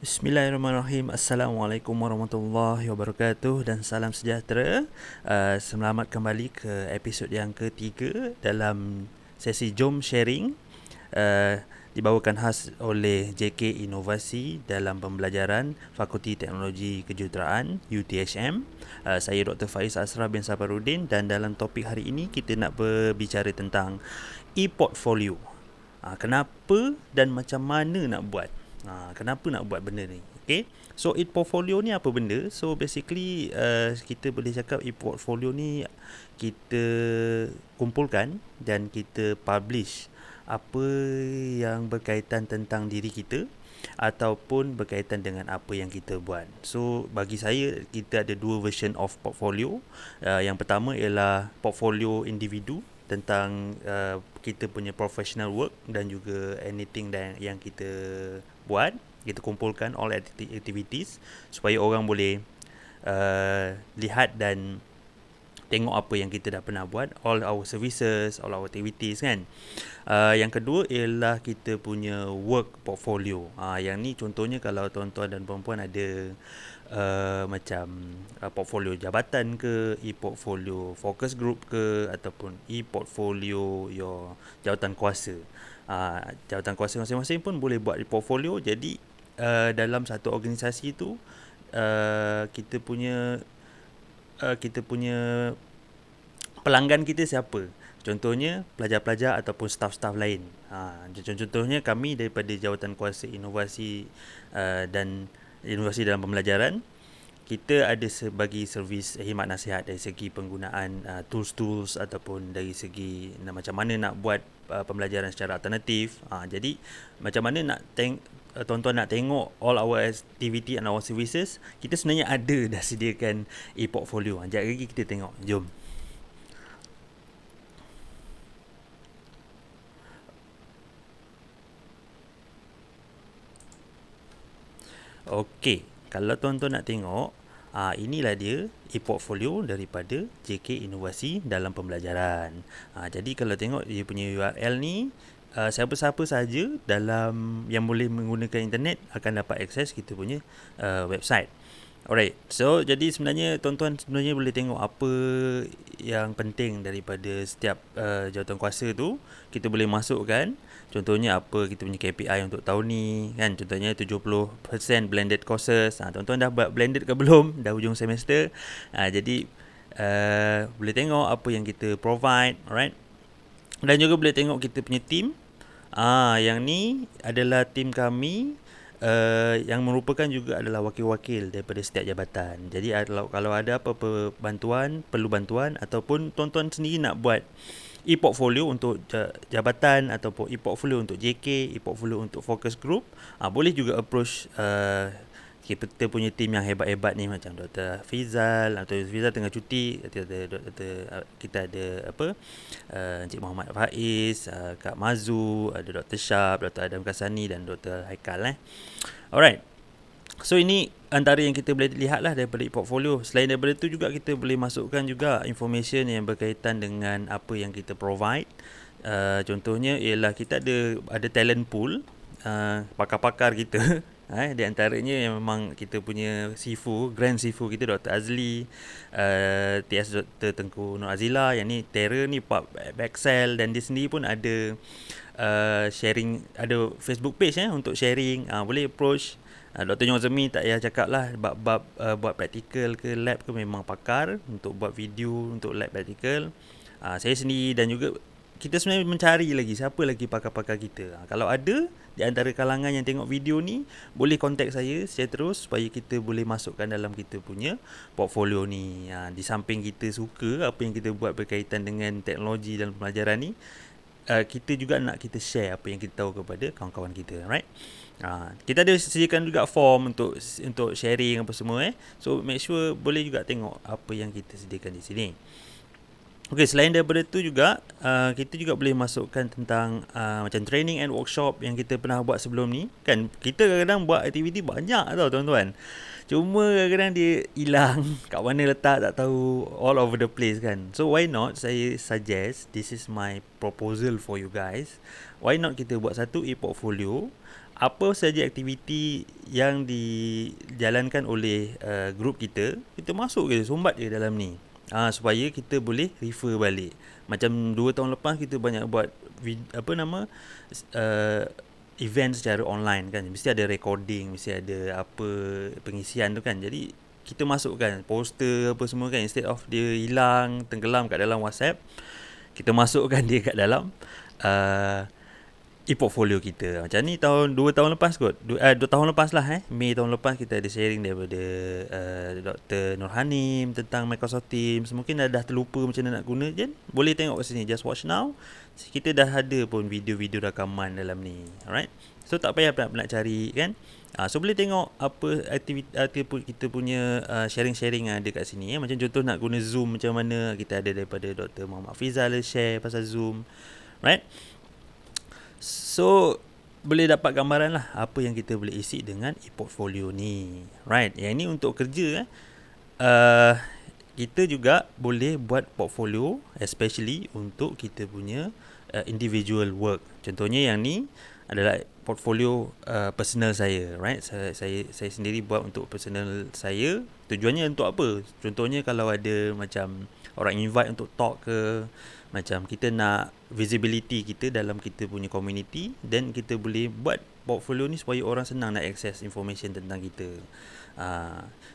Bismillahirrahmanirrahim. Assalamualaikum warahmatullahi wabarakatuh dan salam sejahtera. Selamat kembali ke episod yang ketiga dalam sesi Jom Sharing, dibawakan khas oleh JK Inovasi dalam pembelajaran Fakulti Teknologi Kejuruteraan UTHM. Saya Dr. Faiz Asraf bin Safarudin dan dalam topik hari ini kita nak berbicara tentang e-portfolio. Kenapa dan macam mana nak buat? Kenapa nak buat benda ni? Okay. So e-portfolio ni apa benda? So basically kita boleh cakap e-portfolio ni kita kumpulkan dan kita publish apa yang berkaitan tentang diri kita ataupun berkaitan dengan apa yang kita buat. So bagi saya kita ada dua version of portfolio. Yang pertama ialah portfolio individu tentang kita punya professional work dan juga anything yang kita buat, kita kumpulkan all activities supaya orang boleh lihat dan tengok apa yang kita dah pernah buat, all our services, all our activities kan. Yang kedua ialah kita punya work portfolio. Yang ni contohnya kalau tuan-tuan dan puan-puan ada macam portfolio jabatan ke, e-portfolio focus group ke, ataupun e-portfolio your jawatan kuasa. Jawatan kuasa masing-masing pun boleh buat e-portfolio. Jadi dalam satu organisasi tu kita punya pelanggan kita siapa? Contohnya pelajar-pelajar ataupun staf-staf lain. Contohnya kami daripada Jawatan Kuasa Inovasi dan Inovasi dalam Pembelajaran, kita ada bagi servis khidmat nasihat dari segi penggunaan tools-tools ataupun dari segi macam mana nak buat pembelajaran secara alternatif. Jadi macam mana nak tuan-tuan nak tengok all our activity and our services, kita sebenarnya ada dah sediakan e-portfolio. Sekejap lagi kita tengok. Jom. Okey, kalau tuan-tuan nak tengok, inilah dia e-portfolio daripada JK Inovasi dalam Pembelajaran. Jadi kalau tengok dia punya URL ni, siapa-siapa saja dalam yang boleh menggunakan internet akan dapat akses kita punya website. Alright, so jadi sebenarnya tuan-tuan sebenarnya boleh tengok apa yang penting daripada setiap jawatan kuasa tu. Kita boleh masukkan contohnya apa kita punya KPI untuk tahun ni kan. Contohnya 70% blended courses. Tuan-tuan dah buat blended ke belum? Dah hujung semester. Jadi boleh tengok apa yang kita provide, alright. Dan juga boleh tengok kita punya team. Yang ni adalah team kami. Yang merupakan juga adalah wakil-wakil daripada setiap jabatan. Jadi kalau ada apa-apa perlu bantuan ataupun tuan-tuan sendiri nak buat e-portfolio untuk jabatan ataupun e-portfolio untuk JK, e-portfolio untuk focus group, boleh juga approach kita punya tim yang hebat-hebat ni macam Dr. Fizal atau Fizal tengah cuti, kita ada Encik Muhammad Faiz, Kak Mazu, ada Dr. Syab, Dr. Adam Kasani dan Dr. Haikal. Alright. So ini antara yang kita boleh lihat lah daripada e-portfolio. Selain daripada itu juga kita boleh masukkan juga information yang berkaitan dengan apa yang kita provide. Contohnya ialah kita ada talent pool, pakar-pakar kita. Di antaranya yang memang kita punya Grand Sifu kita Dr. Azli, TS Dr. Tengku Nur Azila. Yang ni Terra ni Backsell, dan dia sendiri pun ada sharing, ada Facebook page untuk sharing. Boleh approach. Dr. Nyong Zemi tak payah cakap lah, bab buat praktikal ke lab ke memang pakar untuk buat video untuk lab praktikal. Saya sendiri dan juga kita sebenarnya mencari lagi siapa lagi pakar-pakar kita. Kalau ada di antara kalangan yang tengok video ni, boleh contact saya terus supaya kita boleh masukkan dalam kita punya portfolio ni. Di samping kita suka apa yang kita buat berkaitan dengan teknologi dalam pelajaran ni, kita juga nak kita share apa yang kita tahu kepada kawan-kawan kita, right? Kita ada sediakan juga form untuk sharing apa semua. So make sure boleh juga tengok apa yang kita sediakan di sini. Okey, selain daripada itu juga kita juga boleh masukkan tentang macam training and workshop yang kita pernah buat sebelum ni. Kan kita kadang-kadang buat aktiviti banyak tau tuan-tuan. Cuma kadang-kadang dia hilang, kat mana letak tak tahu, all over the place kan. So why not, saya suggest, this is my proposal for you guys, why not kita buat satu e-portfolio apa saja aktiviti yang dijalankan oleh grup kita, kita masuk je, sumbat je dalam ni. Supaya kita boleh refer balik. Macam 2 tahun lepas kita banyak buat uh, event secara online kan. Mesti ada recording, mesti ada apa pengisian tu kan. Jadi kita masukkan poster apa semua kan, instead of dia hilang, tenggelam kat dalam WhatsApp, kita masukkan dia kat dalam uh, e-portfolio kita. Macam ni 2 tahun lepas kot. 2 tahun lepas lah Mei tahun lepas kita ada sharing daripada Dr. Nurhanim tentang Microsoft Teams. Mungkin dah terlupa macam mana nak guna je. Boleh tengok kat sini, just watch now. Kita dah ada pun video-video rakaman dalam ni. Alright. So tak payah nak cari kan. So boleh tengok apa aktiviti kita punya sharing-sharing ada kat sini. Macam contoh nak guna Zoom macam mana, kita ada daripada Dr. Muhammad Fizal share pasal Zoom. Right. So boleh dapat gambaran lah apa yang kita boleh isi dengan e-portfolio ni. Right. Yang ni untuk kerja kita juga boleh buat portfolio, especially untuk kita punya individual work. Contohnya yang ni adalah portfolio personal saya, right? Saya sendiri buat untuk personal saya. Tujuannya untuk apa? Contohnya kalau ada macam orang invite untuk talk ke, macam kita nak visibility kita dalam kita punya community, dan kita boleh buat portfolio ni supaya orang senang nak access information tentang kita.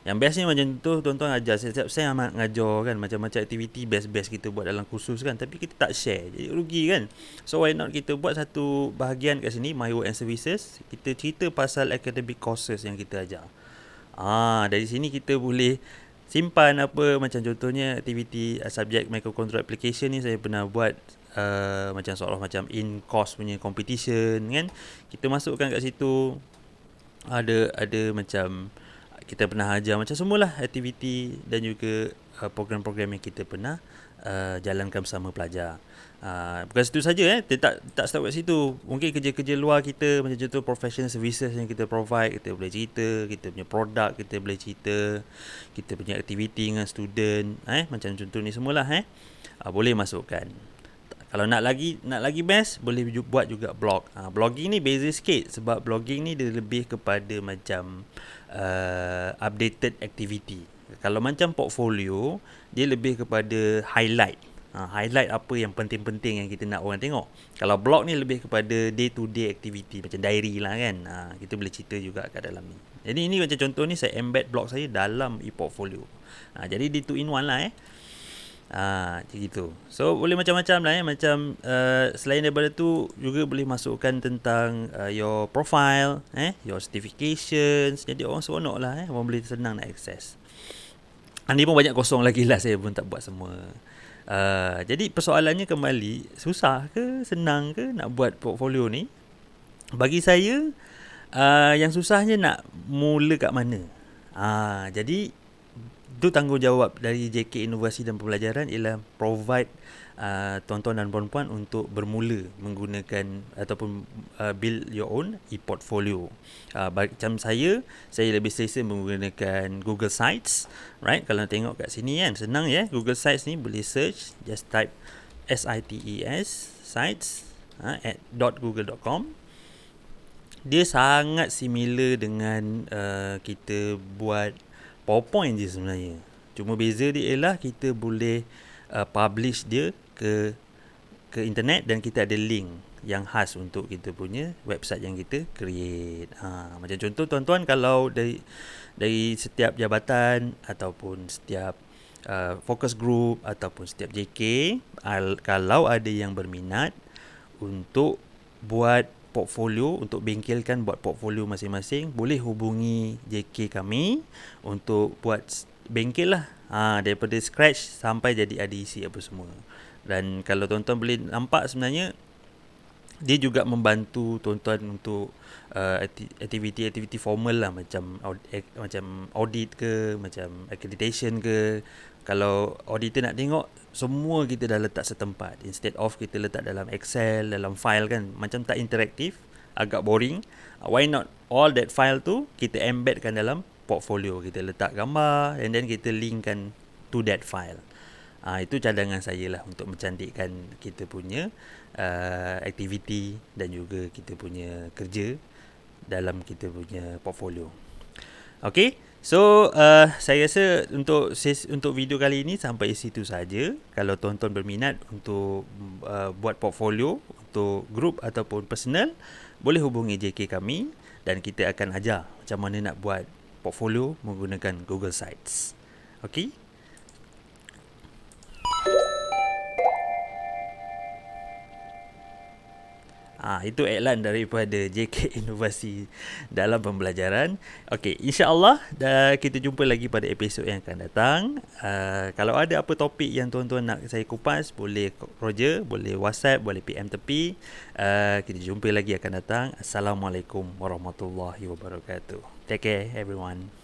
Yang bestnya macam tu, tuan-tuan ajar. Saya amat ngajar kan, macam-macam aktiviti best-best kita buat dalam kursus kan, tapi kita tak share, jadi rugi kan. So why not kita buat satu bahagian kat sini, My Work and Services. Kita cerita pasal academic courses yang kita ajar. Dari sini kita boleh simpan apa, macam contohnya aktiviti subjek microcontroller application ni saya pernah buat macam seolah macam in course punya competition kan. Kita masukkan kat situ, ada macam kita pernah ajar macam semualah aktiviti dan juga program-program yang kita pernah jalankan bersama pelajar. Bukan situ saja tak stop kat situ. Mungkin kerja-kerja luar kita, macam contoh professional services yang kita provide, kita boleh cerita, kita punya produk kita boleh cerita, kita punya aktiviti dengan student, macam contoh ni semualah boleh masukkan. Kalau nak lagi best, boleh buat juga blog. Blogging ni beza sikit, sebab blogging ni dia lebih kepada macam updated activity. Kalau macam portfolio, dia lebih kepada highlight apa yang penting-penting yang kita nak orang tengok. Kalau blog ni lebih kepada day to day activity, macam diary lah kan. Kita boleh cerita juga kat dalam ni. Jadi ini macam contoh ni, saya embed blog saya dalam e-portfolio. Jadi dia 2 in 1 lah macam gitu. So boleh macam-macam lah macam selain daripada tu juga boleh masukkan tentang your profile, your certifications. Jadi orang seronok lah orang boleh senang nak access. Ni pun banyak kosong lagi lah, saya pun tak buat semua. Jadi persoalannya kembali, susah ke senang ke nak buat portfolio ni? Bagi saya yang susahnya nak mula kat mana. Jadi itu tanggungjawab dari JK Inovasi dan Pembelajaran ialah provide tuan-tuan dan puan-puan untuk bermula menggunakan ataupun build your own e-portfolio. Macam saya lebih selesa menggunakan Google Sites, right? Kalau nak tengok kat sini kan, senang Google Sites ni boleh search, just type SITES sites at .google.com. Dia sangat similar dengan kita buat PowerPoint je sebenarnya. Cuma beza dia ialah kita boleh publish dia ke internet, dan kita ada link yang khas untuk kita punya website yang kita create. Macam contoh tuan-tuan, kalau dari setiap jabatan ataupun setiap focus group ataupun setiap JK, kalau ada yang berminat untuk buat portfolio, untuk bengkelkan buat portfolio masing-masing, boleh hubungi JK kami untuk buat bengkel lah, daripada scratch sampai jadi ADC apa semua. Dan kalau tuan-tuan boleh nampak, sebenarnya dia juga membantu tuan-tuan untuk aktiviti-aktiviti formal lah, macam audit ke, macam accreditation ke. Kalau auditor nak tengok, semua kita dah letak setempat, instead of kita letak dalam Excel, dalam file kan, macam tak interaktif, agak boring. Why not all that file tu kita embedkan dalam portfolio, kita letak gambar and then kita linkkan to that file. Itu cadangan saya lah untuk mencantikkan kita punya aktiviti dan juga kita punya kerja dalam kita punya portfolio. Okay, so saya rasa untuk video kali ini sampai situ saja. Kalau tuan-tuan berminat untuk buat portfolio untuk group ataupun personal, boleh hubungi JK kami dan kita akan ajar macam mana nak buat portfolio menggunakan Google Sites. Okay. Itu iklan daripada JK Inovasi dalam pembelajaran. Okey, insya-Allah kita jumpa lagi pada episod yang akan datang. Kalau ada apa topik yang tuan-tuan nak saya kupas, boleh Roger, boleh WhatsApp, boleh PM tepi. Kita jumpa lagi akan datang. Assalamualaikum warahmatullahi wabarakatuh. Take care everyone.